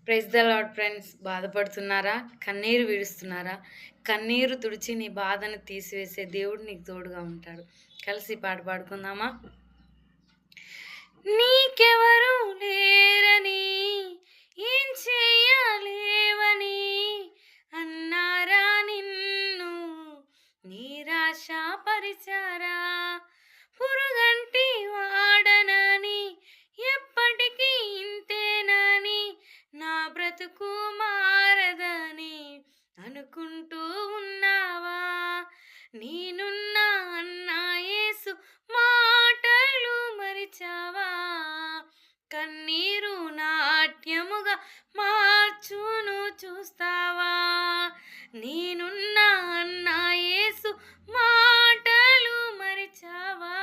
Praise the lord friends. బాధపడుతున్నారా? కన్నీరు విడుస్తున్నారా? కన్నీరు తుడిచి నీ బాధను తీసివేసే దేవుడు నీకు తోడుగా ఉంటాడు. కలిసి పాట పాడుకుందామా? నీకెవరు లేరని, ఏం చెయ్యలేవని అన్నారా నిన్ను నిరాశపరిచారా? పురుగంటి వాడనని, ఎప్పటికీ ఇంతేనని, నా బ్రతుకు మారదని అనుకుంటూ ఉన్నావా? నేనున్నా అన్న యేసు మాటలు మరిచావా? కన్నీరు నాట్యముగా మార్చును చూస్తావా? నేనున్నా అన్న యేసు మాటలు మరిచావా?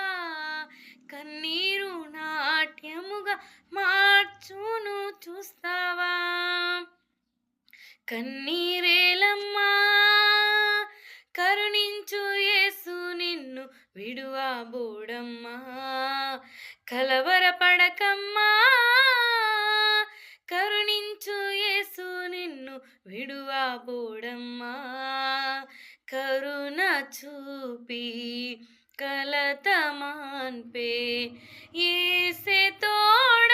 కన్నీరు నాట్యముగా మార్చును చూస్తావా? కన్నీరేలమ్మా, కరుణించు యేసు నిన్ను విడువబోడమ్మా. కలవరపడకమ్మా, కరుణించు యేసు నిన్ను విడువబోడమ్మా. కరుణ చూపి కలత మాన్పే యేసే తోడ